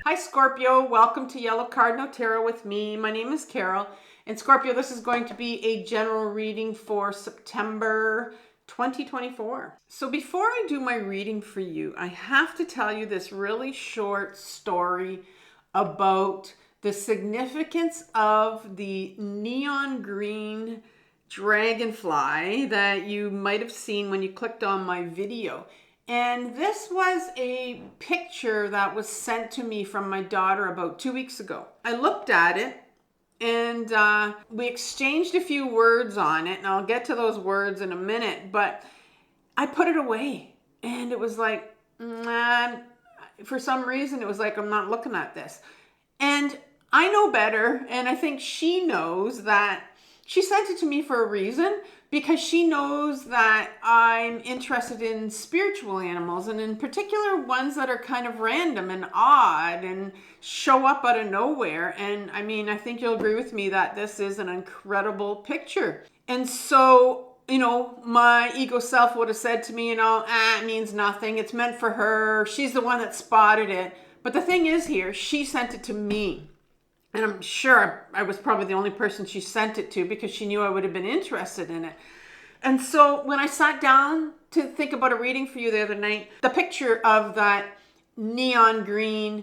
Hi Scorpio, welcome to Yellow Cardinal Tarot with me. My name is Carol. And Scorpio, this is going to be a general reading for September 2024. So before I do my reading for you, I have to tell you this really short story about the significance of the neon green dragonfly that you might have seen when you clicked on my video. And this was a picture that was sent to me from my daughter about 2 weeks ago. I looked at it and we exchanged a few words on it, and I'll get to those words in a minute, but I put it away and it was like, for some reason, it was like, I'm not looking at this. And I know better, and I think she knows that she sent it to me for a reason, because she knows that I'm interested in spiritual animals, and in particular ones that are kind of random and odd and show up out of nowhere. And I mean, I think you'll agree with me that this is an incredible picture. And so, my ego self would have said to me, it means nothing. It's meant for her. She's the one that spotted it. But the thing is here, she sent it to me. And I'm sure I was probably the only person she sent it to, because she knew I would have been interested in it. And so when I sat down to think about a reading for you the other night, the picture of that neon green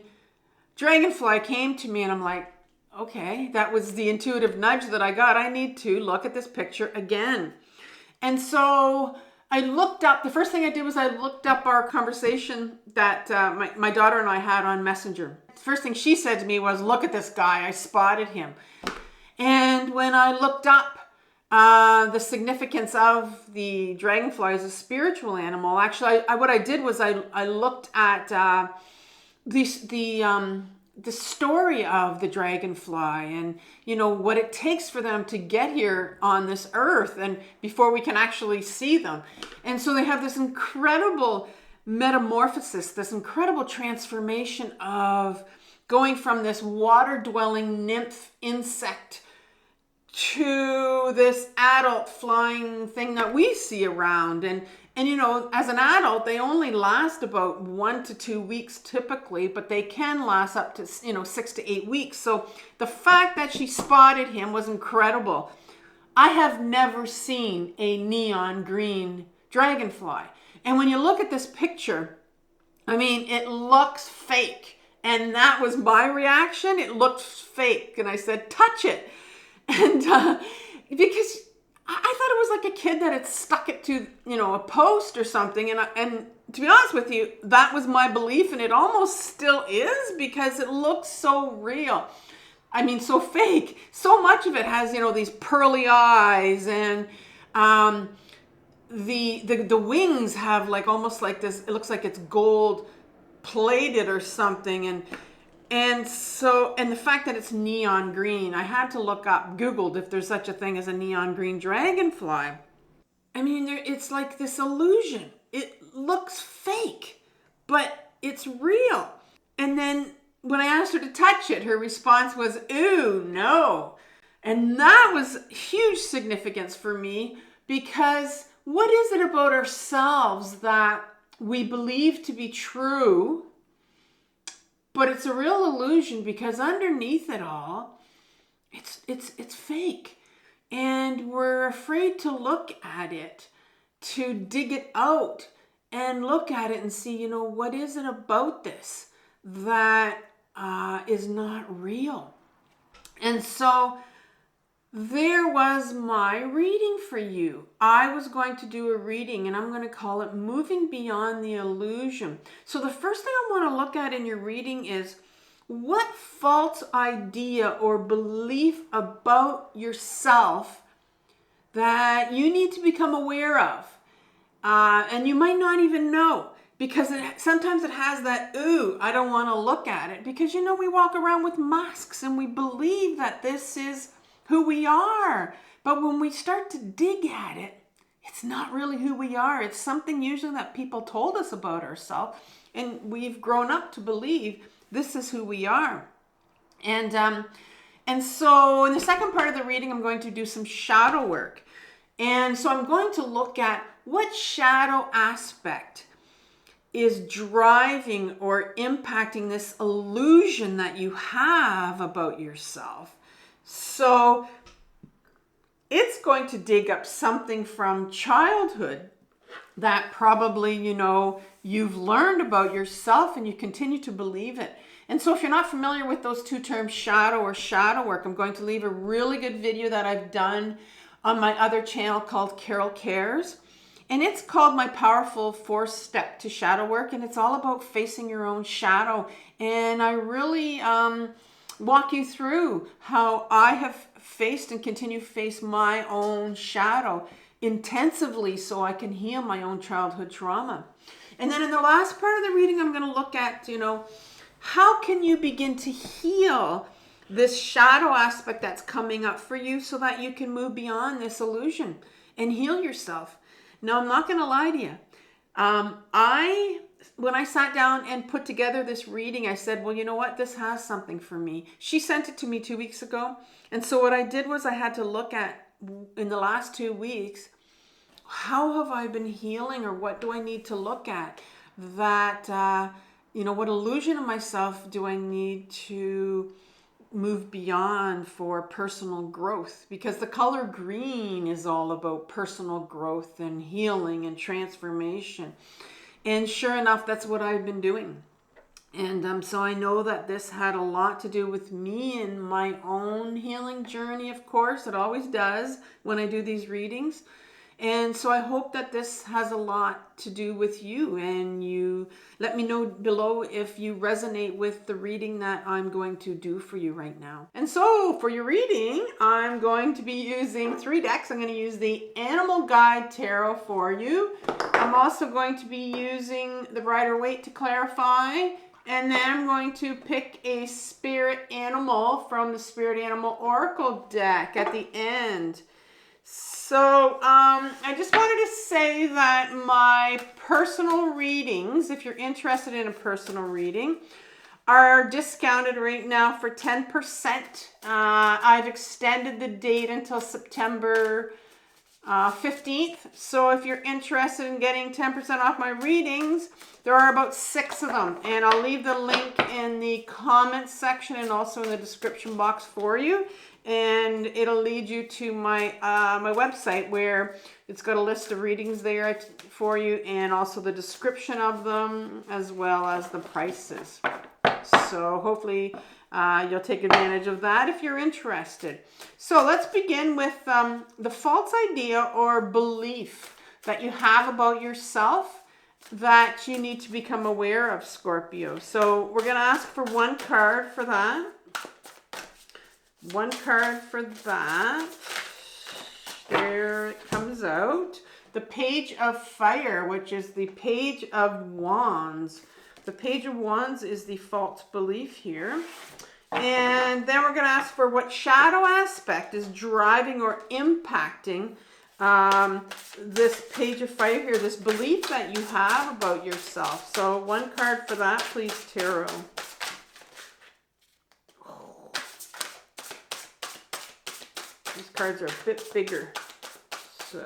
dragonfly came to me, and I'm like, okay, that was the intuitive nudge that I got. I need to look at this picture again. And so I looked up, the first thing I did was I looked up our conversation that my daughter and I had on Messenger. The first thing she said to me was, look at this guy, I spotted him. And when I looked up the significance of the dragonfly as a spiritual animal, actually, what I did was I looked at the story of the dragonfly, and what it takes for them to get here on this earth, and before we can actually see them. And so they have this incredible metamorphosis, this incredible transformation of going from this water-dwelling nymph insect to this adult flying thing that we see around. And as an adult, they only last about 1 to 2 weeks typically, but they can last up to 6 to 8 weeks. So the fact that she spotted him was incredible. I have never seen a neon green dragonfly. And when you look at this picture, I mean, it looks fake. And that was my reaction. It looked fake. And I said, touch it. And because I thought it was like a kid that had stuck it to, a post or something. And to be honest with you, that was my belief. And it almost still is, because it looks so real. I mean, so fake. So much of it has, these pearly eyes, and the wings have like almost like this, it looks like it's gold plated or something. And the fact that it's neon green, I had to look up, Googled if there's such a thing as a neon green dragonfly. I mean, it's like this illusion. It looks fake, but it's real. And then when I asked her to touch it, her response was, ooh, no. And that was huge significance for me, because what is it about ourselves that we believe to be true, but it's a real illusion, because underneath it all, it's fake. And we're afraid to look at it, to dig it out and look at it and see, what is it about this that is not real? And so there was my reading for you. I was going to do a reading, and I'm going to call it Moving Beyond the Illusion. So the first thing I want to look at in your reading is, what false idea or belief about yourself that you need to become aware of. And you might not even know, because sometimes it has that, ooh, I don't want to look at it. Because, we walk around with masks and we believe that this is who we are. But when we start to dig at it, it's not really who we are. It's something usually that people told us about ourselves, and we've grown up to believe this is who we are. And so in the second part of the reading, I'm going to do some shadow work. And so I'm going to look at what shadow aspect is driving or impacting this illusion that you have about yourself. So it's going to dig up something from childhood that probably, you've learned about yourself and you continue to believe it. And so if you're not familiar with those two terms, shadow or shadow work, I'm going to leave a really good video that I've done on my other channel called Carol Cares. And it's called My Powerful 4-Step to Shadow Work. And it's all about facing your own shadow. And I really walk you through how I have faced and continue to face my own shadow intensively so I can heal my own childhood trauma. And then in the last part of the reading, I'm going to look at, how can you begin to heal this shadow aspect that's coming up for you so that you can move beyond this illusion and heal yourself. Now, I'm not going to lie to you. When I sat down and put together this reading, I said, well, you know what? This has something for me. She sent it to me 2 weeks ago. And so what I did was I had to look at, in the last 2 weeks, how have I been healing, or what do I need to look at that, what illusion of myself do I need to move beyond for personal growth? Because the color green is all about personal growth and healing and transformation. And sure enough, that's what I've been doing. And so I know that this had a lot to do with me and my own healing journey, of course. It always does when I do these readings. And so I hope that this has a lot to do with you, and you let me know below if you resonate with the reading that I'm going to do for you right now. And so for your reading, I'm going to be using 3 decks. I'm going to use the Animal Guide Tarot for you. I'm also going to be using the Rider-Waite to clarify. And then I'm going to pick a spirit animal from the Spirit Animal Oracle deck at the end. So I just wanted to say that my personal readings, if you're interested in a personal reading, are discounted right now for 10%. I've extended the date until September 15th. So if you're interested in getting 10% off my readings, there are about 6 of them. And I'll leave the link in the comments section and also in the description box for you. And it'll lead you to my my website, where it's got a list of readings there for you, and also the description of them, as well as the prices. So hopefully you'll take advantage of that if you're interested. So let's begin with the false idea or belief that you have about yourself that you need to become aware of, Scorpio. So we're going to ask for 1 card for that. 1 card for that. There it comes out. The Page of Fire, which is the Page of Wands. The Page of Wands is the false belief here. And then we're going to ask for what shadow aspect is driving or impacting this Page of Fire here, this belief that you have about yourself. So 1 card for that, please, Tarot. These cards are a bit bigger, so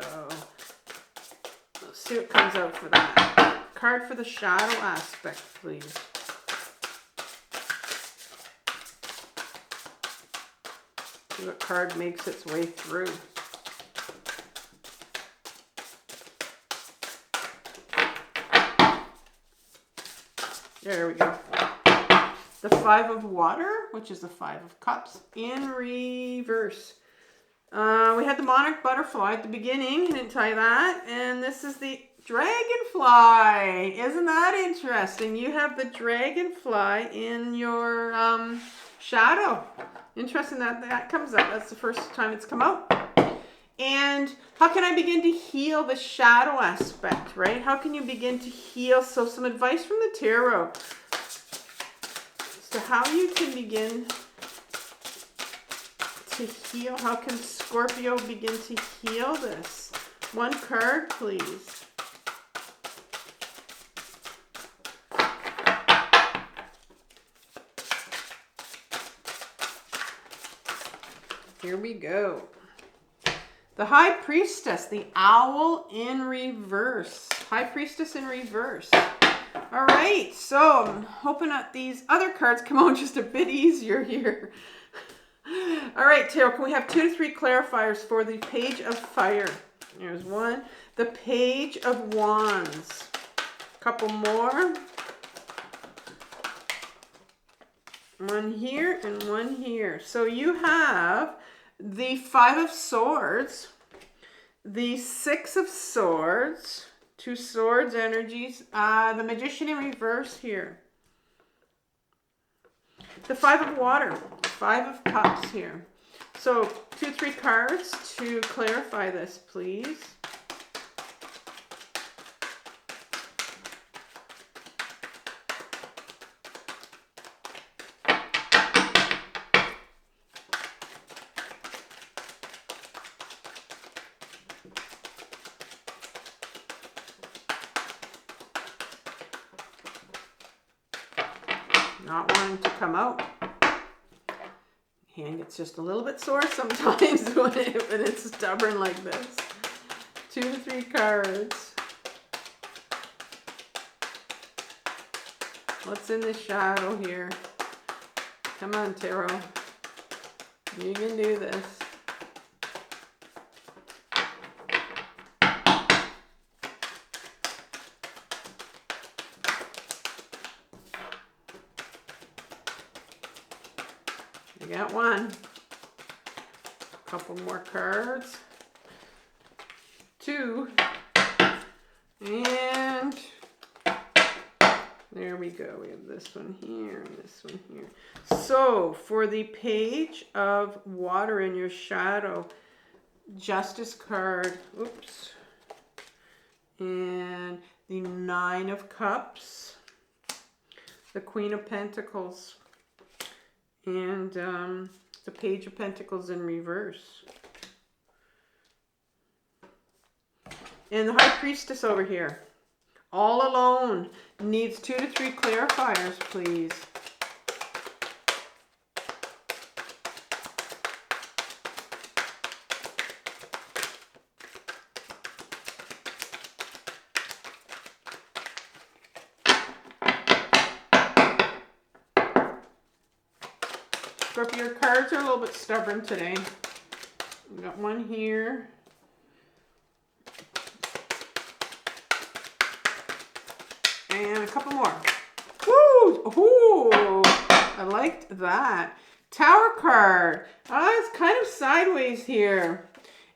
let's see what comes out for that. Card for the shadow aspect, please. See what card makes its way through. There we go. The 5 of Water, which is the 5 of Cups, in reverse. We had the monarch butterfly at the beginning. I didn't tell you that. And this is the dragonfly. Isn't that interesting? You have the dragonfly in your shadow. Interesting that that comes up. That's the first time it's come out. And how can I begin to heal the shadow aspect, right? How can you begin to heal? So some advice from the tarot as to how you can begin to heal. How can Scorpio begin to heal this? 1 card, please. Here we go. The High Priestess, the owl in reverse. High Priestess in reverse. All right, so I'm hoping that these other cards come out just a bit easier here. All right, Tarot, can we have 2 to 3 clarifiers for the Page of Fire? There's one. The Page of Wands. A couple more. One here and one here. So you have the 5 of Swords, the 6 of Swords, 2 swords energies, the Magician in reverse here. The 5 of Water, 5 of Cups here. So 2, 3 cards to clarify this, please. Not wanting to come out. Hand gets just a little bit sore sometimes when it's stubborn like this. 2 to 3 cards. What's in the shadow here? Come on, Tarot. You can do this. I got one. A couple more cards. 2. And there we go. We have this one here and this one here. So for the Page of Water in your shadow, Justice card. Oops. And the 9 of Cups. The Queen of Pentacles. And the Page of Pentacles in reverse. And the High Priestess over here. All alone. Needs 2 to 3 clarifiers, please. Scorpio, your cards are a little bit stubborn today. We got one here. And a couple more. Woo! Ooh, I liked that. Tower card. It's kind of sideways here.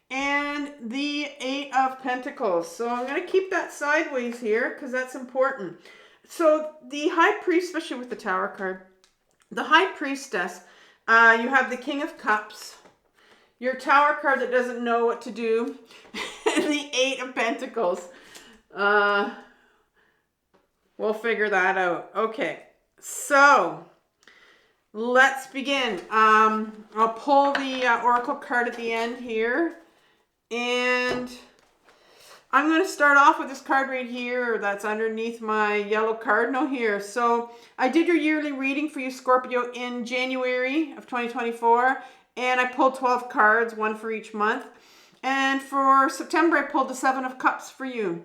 And the 8 of Pentacles. So I'm going to keep that sideways here because that's important. So the High Priest, especially with the Tower card, the High Priestess, you have the King of Cups, your Tower card that doesn't know what to do, and the 8 of Pentacles. We'll figure that out. Okay, so let's begin. I'll pull the Oracle card at the end here, and I'm going to start off with this card right here that's underneath my yellow Cardinal here. So I did your yearly reading for you, Scorpio, in January of 2024. And I pulled 12 cards, 1 for each month. And for September, I pulled the 7 of Cups for you.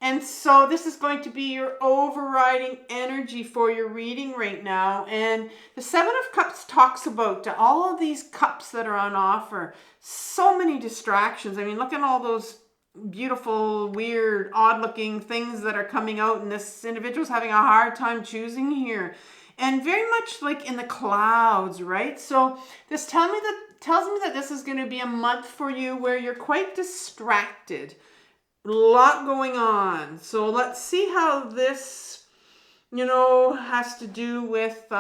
And so this is going to be your overriding energy for your reading right now. And the 7 of Cups talks about all of these cups that are on offer. So many distractions. I mean, look at all those beautiful, weird, odd-looking things that are coming out, and this individual's having a hard time choosing here, and very much like in the clouds, right? So this tells me that this is going to be a month for you where you're quite distracted, a lot going on. So let's see how this, has to do with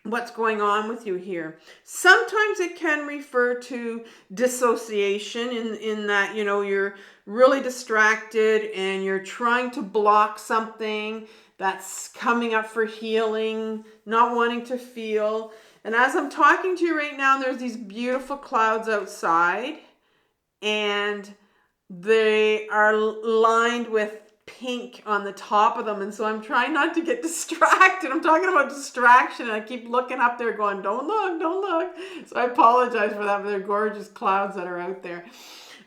what's going on with you here. Sometimes it can refer to dissociation in that, you're really distracted and you're trying to block something that's coming up for healing, not wanting to feel. And as I'm talking to you right now, there's these beautiful clouds outside and they are lined with pink on the top of them, and so I'm trying not to get distracted. I'm talking about distraction, and I keep looking up there going, don't look. So I apologize for that, but they're gorgeous clouds that are out there.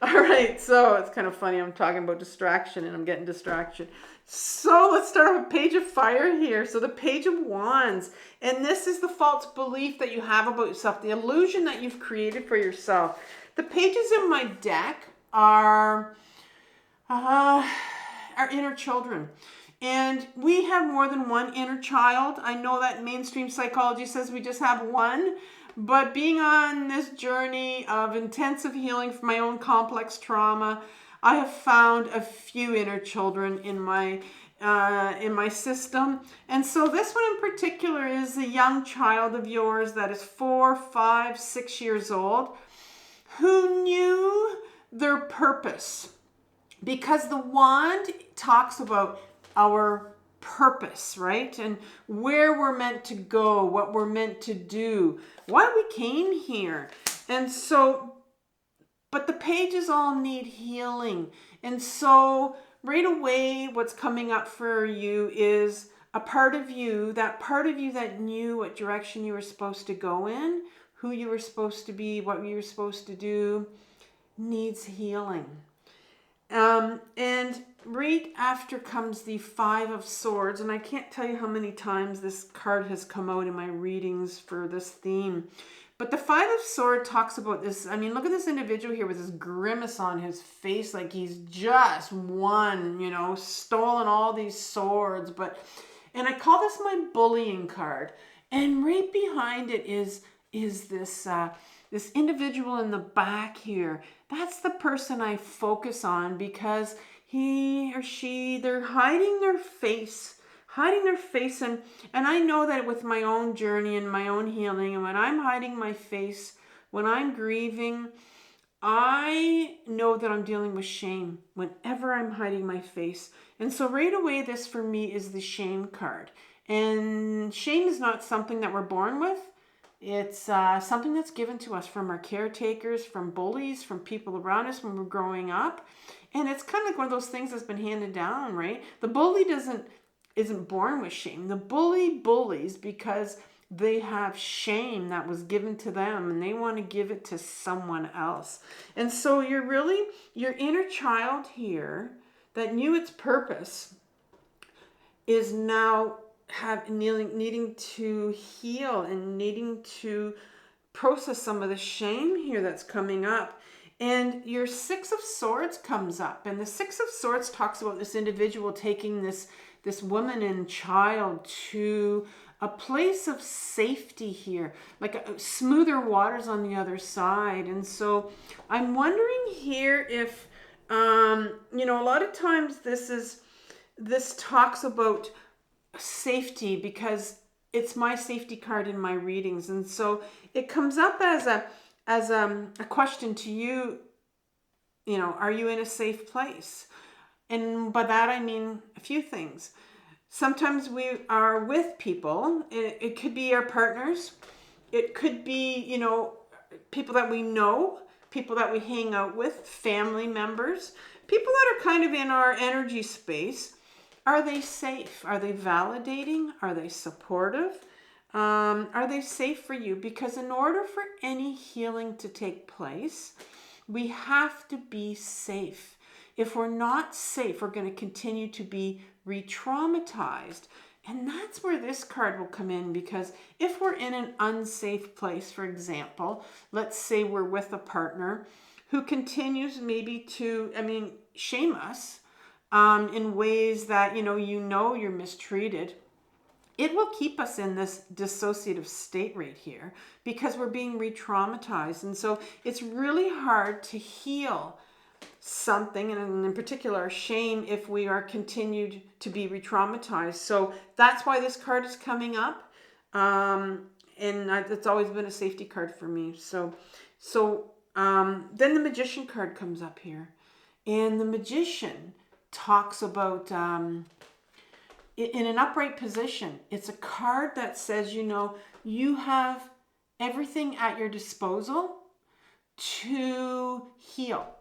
All right, so it's kind of funny. I'm talking about distraction, and I'm getting distraction. So let's start with Page of Fire here. So the Page of Wands. And this is the false belief that you have about yourself, the illusion that you've created for yourself. The pages in my deck are inner children. And we have more than one inner child. I know that mainstream psychology says we just have one. But being on this journey of intensive healing from my own complex trauma, I have found a few inner children in my system. And so this one in particular is a young child of yours that is 4, 5, 6 years old who knew their purpose. Because the wand talks about our purpose, right? And where we're meant to go, what we're meant to do, why we came here. And so, but the pages all need healing. And so right away, what's coming up for you is a part of you that knew what direction you were supposed to go in, who you were supposed to be, what you were supposed to do, needs healing. And right after comes the Five of Swords, and I can't tell you how many times this card has come out in my readings for this theme. But the Five of Swords talks about this. I mean, look at this individual here with this grimace on his face, like he's just won, you know, stolen all these swords. And I call this my bullying card. And right behind it is this individual in the back here. That's the person I focus on because he or she, they're hiding their face. And I know that with my own journey and my own healing, and when I'm hiding my face, when I'm grieving, I know that I'm dealing with shame whenever I'm hiding my face. And so right away, this for me is the shame card. And shame is not something that we're born with. It's something that's given to us from our caretakers, from bullies, from people around us when we're growing up. And it's kind of like one of those things that's been handed down, right? The bully isn't born with shame. The bully bullies because they have shame that was given to them and they want to give it to someone else. And so your inner child here that knew its purpose is now needing to heal and needing to process some of the shame here that's coming up. And your Six of Swords comes up, and the Six of Swords talks about this individual taking this woman and child to a place of safety here, like smoother waters on the other side. And so I'm wondering here if a lot of times this talks about safety because it's my safety card in my readings. And so it comes up as a question to you, are you in a safe place? And by that, I mean a few things. Sometimes we are with people. It could be our partners. It could be, people that we know, people that we hang out with, family members, people that are kind of in our energy space. Are they safe? Are they validating? Are they supportive? Are they safe for you? Because in order for any healing to take place, we have to be safe. If we're not safe, we're going to continue to be re-traumatized. And that's where this card will come in, because if we're in an unsafe place, for example, let's say we're with a partner who continues maybe to, shame us in ways that, you're mistreated, it will keep us in this dissociative state right here because we're being re-traumatized. And so it's really hard to heal something, and in particular shame, if we are continued to be re-traumatized. So that's why this card is coming up, and it's always been a safety card for me. So then the Magician card comes up here, and the Magician talks about in an upright position. It's a card that says, you have everything at your disposal to heal.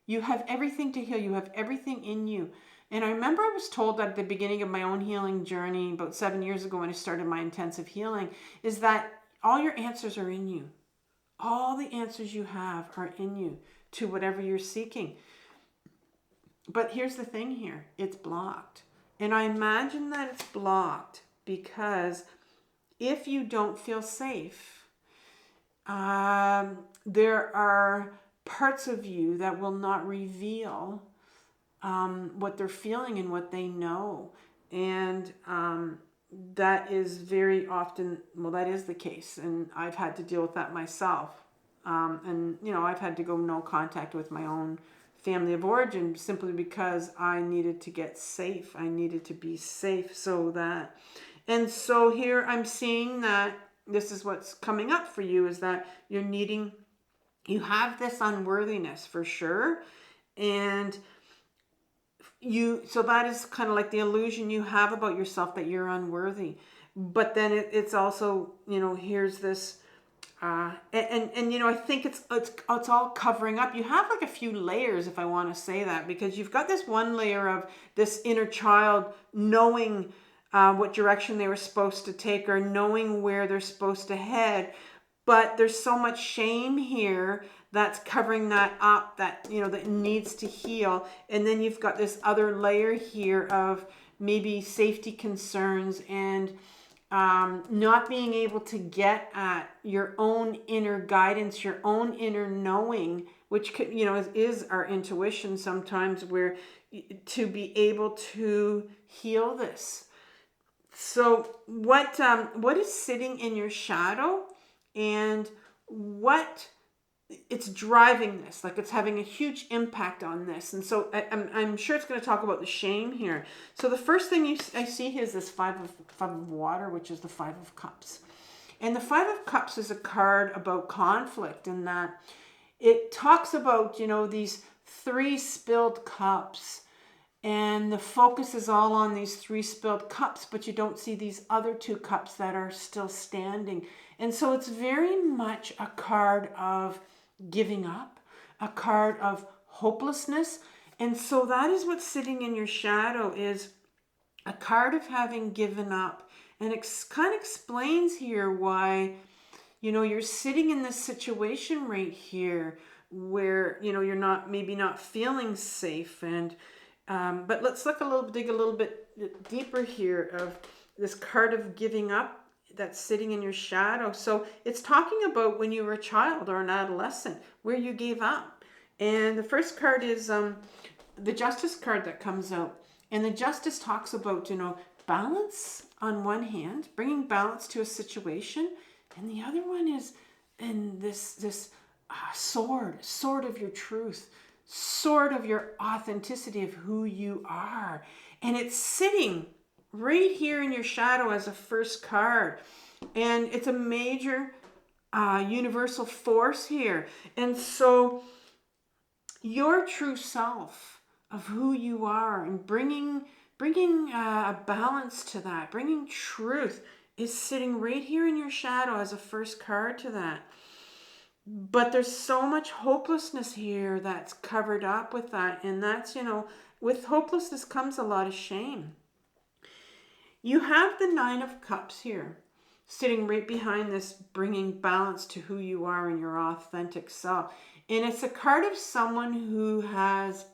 You have everything to heal. You have everything in you. And I remember I was told at the beginning of my own healing journey, about 7 years ago when I started my intensive healing, is that all your answers are in you. All the answers you have are in you to whatever you're seeking. But here's the thing here. It's blocked. And I imagine that it's blocked because if you don't feel safe, there are parts of you that will not reveal what they're feeling and what they know. And that is very often, well, that is the case. And I've had to deal with that myself. And, you know, I've had to go no contact with my own family of origin simply because I needed to get safe. I needed to be safe so that, and so here I'm seeing that this is what's coming up for you, is that you're needing, you have this unworthiness for sure. And so that is kind of like the illusion you have about yourself that you're unworthy. But then it's also, you know, here's this, and you know, I think it's all covering up. You have like a few layers, if I want to say that, because you've got this one layer of this inner child knowing what direction they were supposed to take, or knowing where they're supposed to head. But there's so much shame here that's covering that up, that, you know, that needs to heal. And then you've got this other layer here of maybe safety concerns and not being able to get at your own inner guidance, your own inner knowing, which could, you know, is our intuition sometimes, where to be able to heal this. So what is sitting in your shadow, and what it's driving this, like it's having a huge impact on this. And so I'm sure it's going to talk about the shame here. So the first thing I see here is this five of water, which is the 5 of cups. And the 5 of cups is a card about conflict, in that it talks about, you know, these 3 spilled cups. And the focus is all on these 3 spilled cups, but you don't see these other 2 cups that are still standing. And so it's very much a card of giving up, a card of hopelessness. And so that is what's sitting in your shadow, is a card of having given up. And it kind of explains here why, you know, you're sitting in this situation right here where, you know, you're maybe not feeling safe. And but let's dig a little bit deeper here of this card of giving up that's sitting in your shadow. So it's talking about when you were a child or an adolescent, where you gave up. And the first card is the Justice card that comes out. And the Justice talks about, you know, balance on one hand, bringing balance to a situation. And the other one is in this sword of your truth, sword of your authenticity of who you are. And it's sitting right here in your shadow as a first card. And it's a major universal force here. And so your true self of who you are, and bringing a balance to that, bringing truth, is sitting right here in your shadow as a first card to that. But there's so much hopelessness here that's covered up with that. And that's, you know, with hopelessness comes a lot of shame. You have the 9 of Cups here, sitting right behind this, bringing balance to who you are and your authentic self. And it's a card of someone who has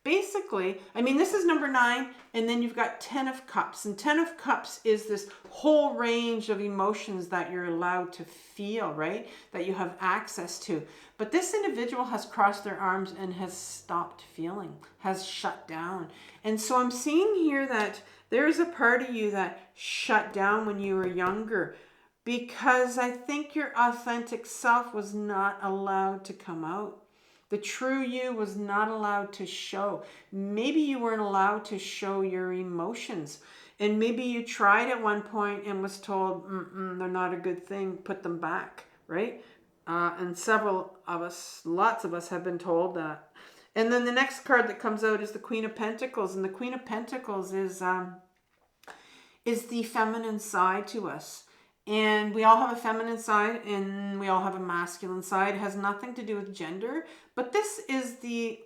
basically, I mean, this is number 9, and then you've got 10 of Cups. And 10 of Cups is this whole range of emotions that you're allowed to feel, right? That you have access to. But this individual has crossed their arms and has stopped feeling, has shut down. And so I'm seeing here that there's a part of you that shut down when you were younger, because I think your authentic self was not allowed to come out. The true you was not allowed to show. Maybe you weren't allowed to show your emotions. And maybe you tried at one point and was told, they're not a good thing, put them back, right? And several of us, lots of us have been told that. And then the next card that comes out is the Queen of Pentacles. And the Queen of Pentacles is the feminine side to us. And we all have a feminine side and we all have a masculine side. It has nothing to do with gender, but this is the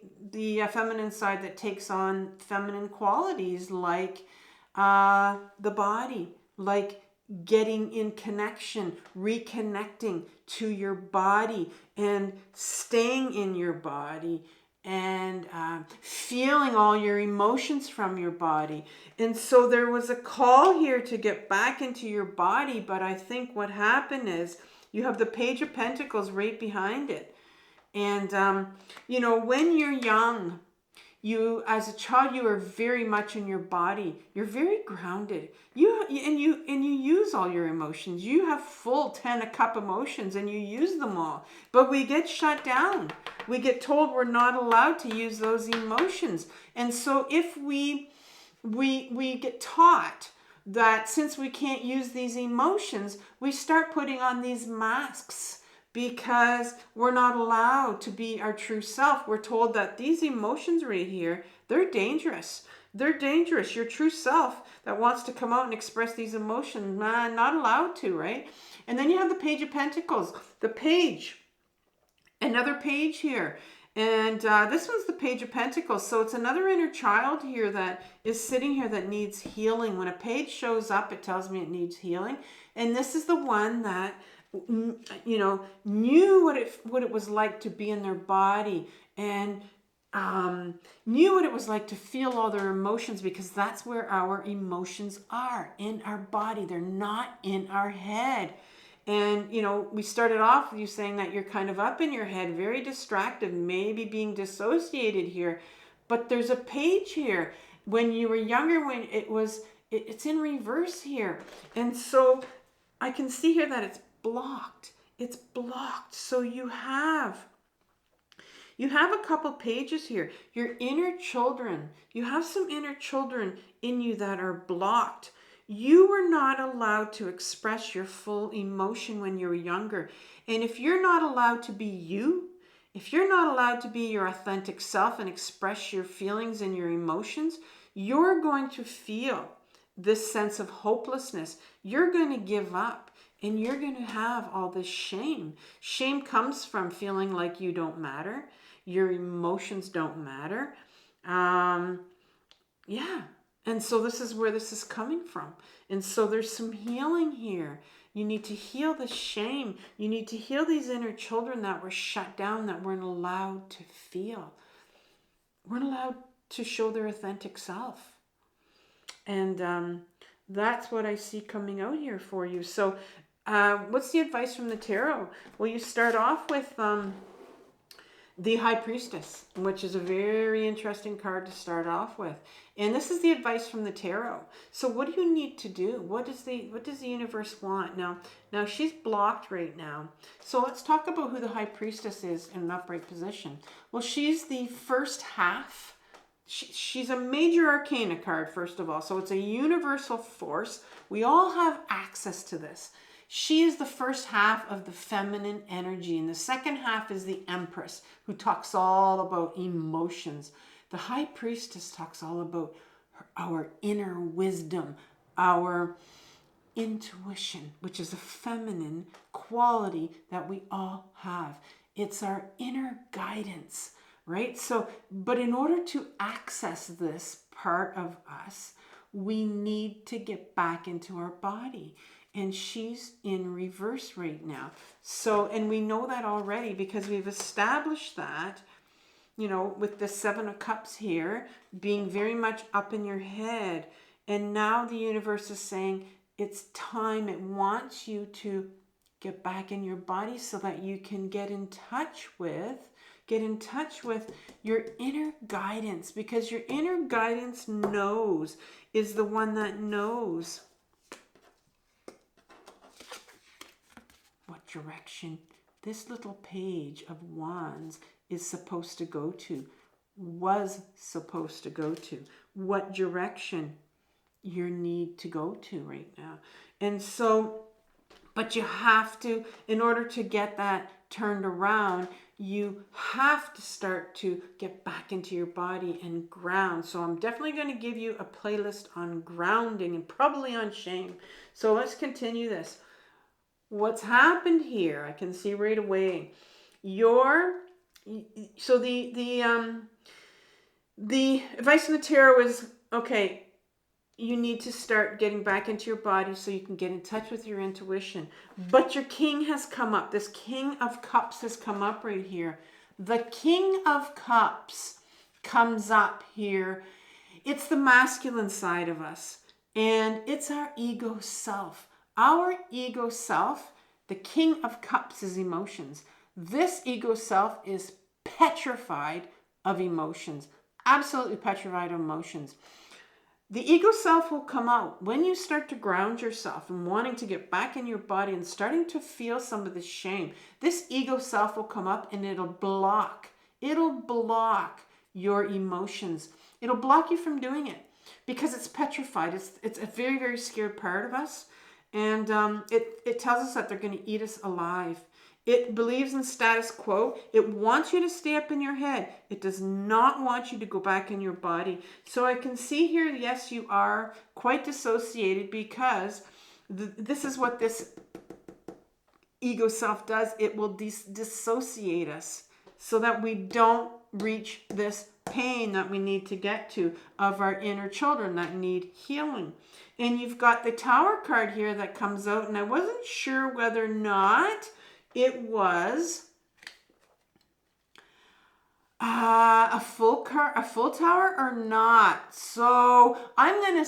feminine side that takes on feminine qualities like the body, like getting in connection, reconnecting to your body and staying in your body, and feeling all your emotions from your body. And so there was a call here to get back into your body, but I think what happened is you have the Page of Pentacles right behind it. And, you know, when you're young, you, as a child, you are very much in your body. You're very grounded. You use all your emotions. You have full 10 a cup emotions and you use them all. But we get shut down. We get told we're not allowed to use those emotions. And so if we get taught that since we can't use these emotions, we start putting on these masks because we're not allowed to be our true self. We're told that these emotions right here, they're dangerous. They're dangerous. Your true self that wants to come out and express these emotions, man, not allowed to, right? And then you have the Page of Pentacles, the page, another page here. And this one's the Page of Pentacles. So it's another inner child here that is sitting here that needs healing. When a page shows up, it tells me it needs healing. And this is the one that, you know, knew what it was like to be in their body, and knew what it was like to feel all their emotions, because that's where our emotions are, in our body. They're not in our head. And, you know, we started off with you saying that you're kind of up in your head, very distracted, maybe being dissociated here. But there's a page here. When you were younger, when it's in reverse here. And so I can see here that it's blocked. It's blocked. So you have a couple pages here. Your inner children. You have some inner children in you that are blocked. You were not allowed to express your full emotion when you were younger. And if you're not allowed to be you, if you're not allowed to be your authentic self and express your feelings and your emotions, you're going to feel this sense of hopelessness. You're going to give up, and you're going to have all this shame. Shame comes from feeling like you don't matter. Your emotions don't matter. Yeah. And so this is where this is coming from. And so there's some healing here. You need to heal the shame. You need to heal these inner children that were shut down, that weren't allowed to feel. Weren't allowed to show their authentic self. And that's what I see coming out here for you. So what's the advice from the tarot? Well, you start off with the High Priestess, which is a very interesting card to start off with. And this is the advice from the tarot. So what do you need to do? What does the universe want? Now she's blocked right now. So let's talk about who the High Priestess is in an upright position. Well, she's the first half. She's a major arcana card, first of all. So it's a universal force. We all have access to this. She is the first half of the feminine energy, and the second half is the Empress, who talks all about emotions. The High Priestess talks all about our inner wisdom, our intuition, which is a feminine quality that we all have. It's our inner guidance, right? So, but in order to access this part of us, we need to get back into our body. And she's in reverse right now. So, and we know that already because we've established that, you know, with the Seven of Cups here, being very much up in your head. And now the universe is saying it's time. It wants you to get back in your body so that you can get in touch with your inner guidance, because your inner guidance is the one that knows what direction this little Page of Wands is supposed to go to, was supposed to go to, what direction you need to go to right now. And so, but you have to, in order to get that turned around, you have to start to get back into your body and ground. So I'm definitely going to give you a playlist on grounding and probably on shame. So let's continue this. What's happened here, I can see right away. The advice from the tarot is, okay, you need to start getting back into your body so you can get in touch with your intuition. But your king has come up. This King of Cups has come up right here. The King of Cups comes up here. It's the masculine side of us, and it's our ego self. Our ego self, the King of Cups, is emotions. This ego self is petrified of emotions, absolutely petrified of emotions. The ego self will come out when you start to ground yourself and wanting to get back in your body and starting to feel some of the shame. This ego self will come up and it'll block your emotions. It'll block you from doing it because it's petrified. It's a very, very scared part of us. And it tells us that they're going to eat us alive. It believes in status quo. It wants you to stay up in your head. It does not want you to go back in your body. So I can see here, yes, you are quite dissociated because this is what this ego self does. It will dissociate us so that we don't reach this pain that we need to get to of our inner children that need healing. And you've got the Tower card here that comes out, and I wasn't sure whether or not it was a full tower or not. So I'm going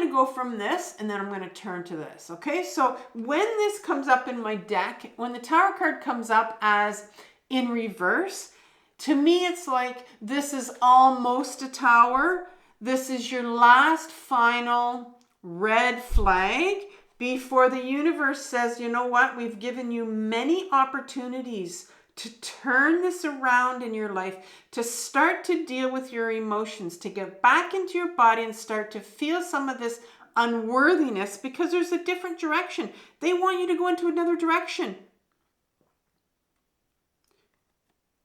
to go from this and then I'm going to turn to this. Okay, so when this comes up in my deck, when the Tower card comes up as in reverse, to me it's like this is almost a tower. This is your last final red flag before the universe says, you know what, we've given you many opportunities to turn this around in your life, to start to deal with your emotions, to get back into your body and start to feel some of this unworthiness because there's a different direction. They want you to go into another direction.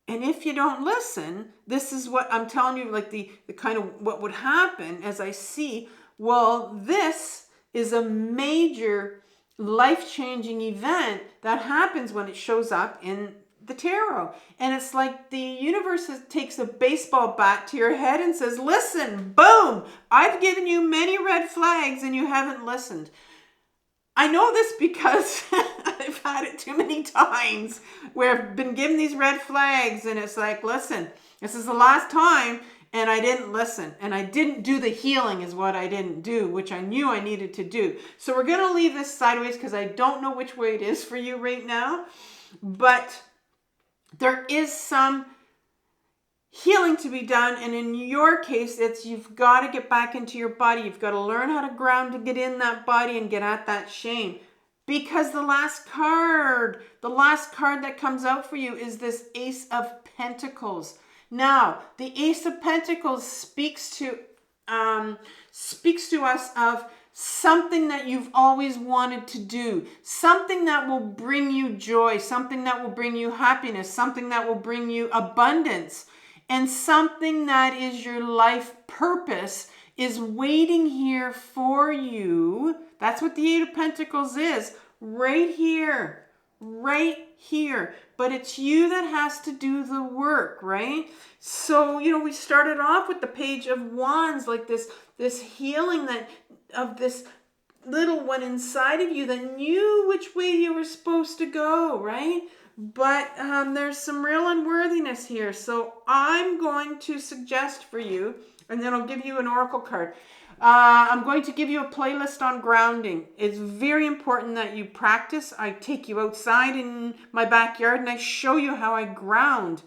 And if you don't listen, this is what I'm telling you, like the kind of what would happen as I see, well, this is a major life-changing event that happens when it shows up in the tarot. And it's like the universe takes a baseball bat to your head and says, listen, boom, I've given you many red flags and you haven't listened. I know this because I've had it too many times where I've been given these red flags and it's like, listen, this is the last time and I didn't listen and I didn't do the healing is what I didn't do, which I knew I needed to do. So we're going to leave this sideways because I don't know which way it is for you right now, but there is some healing to be done, and in your case it's you've got to get back into your body. You've got to learn how to ground to get in that body and get at that shame, because the last card that comes out for you is this Ace of Pentacles. Now the Ace of Pentacles speaks to us of something that you've always wanted to do, something that will bring you joy, something that will bring you happiness, something that will bring you abundance. And something that is your life purpose is waiting here for you. That's what the Eight of Pentacles is. Right here. Right here. But it's you that has to do the work, right? So, we started off with the Page of Wands, like this healing of this little one inside of you that knew which way you were supposed to go, right? But there's some real unworthiness here. So I'm going to suggest for you, and then I'll give you an oracle card. I'm going to give you a playlist on grounding. It's very important that you practice. I take you outside in my backyard and I show you how I ground.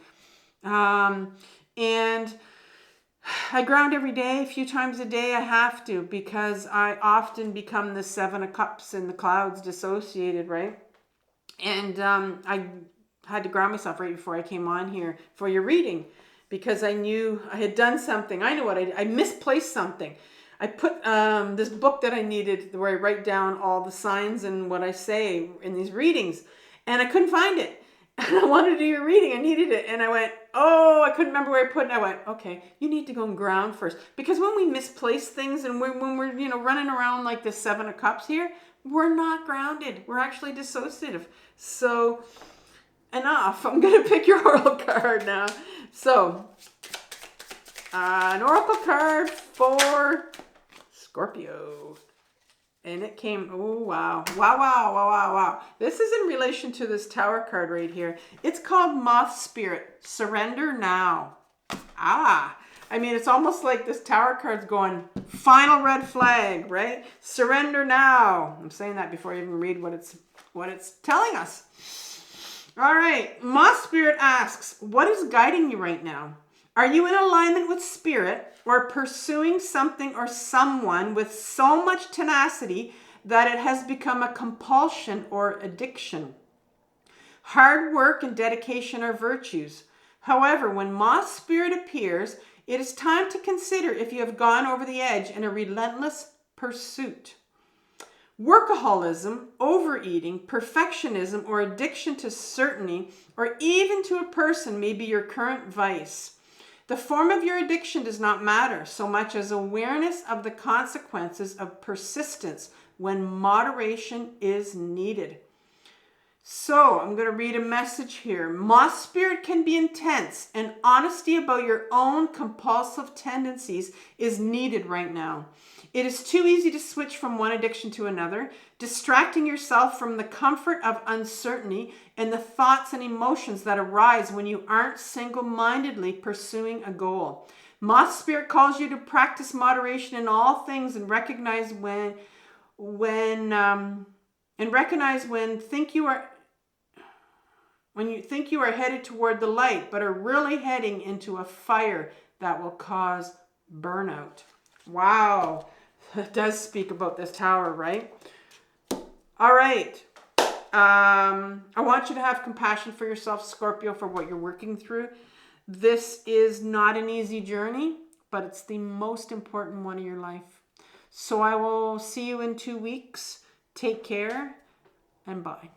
And I ground every day, a few times a day. I have to, because I often become the Seven of Cups in the clouds, dissociated, right? And I had to ground myself right before I came on here for your reading, because I knew I had done something. I know what I misplaced something. I put this book that I needed where I write down all the signs and what I say in these readings, and I couldn't find it. And I wanted to do your reading. I needed it. And I went, oh, I couldn't remember where I put it. I went, okay, you need to go and ground first. Because when we misplace things and when we're running around like the Seven of Cups here, we're not grounded. We're actually dissociative. So enough. I'm going to pick your oracle card now. So an oracle card for Scorpio. And it came, oh, wow. Wow, wow, wow, wow, wow. This is in relation to this Tower card right here. It's called Moth Spirit. Surrender now. Ah, I mean, it's almost like this Tower card's going, final red flag, right? Surrender now. I'm saying that before I even read what it's telling us. All right, Moth Spirit asks, what is guiding you right now? Are you in alignment with Spirit or pursuing something or someone with so much tenacity that it has become a compulsion or addiction? Hard work and dedication are virtues. However, when Moth Spirit appears, it is time to consider if you have gone over the edge in a relentless pursuit. Workaholism, overeating, perfectionism, or addiction to certainty, or even to a person may be your current vice. The form of your addiction does not matter so much as awareness of the consequences of persistence when moderation is needed. So I'm going to read a message here. Moth Spirit can be intense, and honesty about your own compulsive tendencies is needed right now. It is too easy to switch from one addiction to another, distracting yourself from the comfort of uncertainty and the thoughts and emotions that arise when you aren't single-mindedly pursuing a goal. Moth Spirit calls you to practice moderation in all things and recognize when you think you are headed toward the light, but are really heading into a fire that will cause burnout. Wow. It does speak about this Tower, right? All right. I want you to have compassion for yourself, Scorpio, for what you're working through. This is not an easy journey, but it's the most important one of your life. So I will see you in 2 weeks. Take care and bye.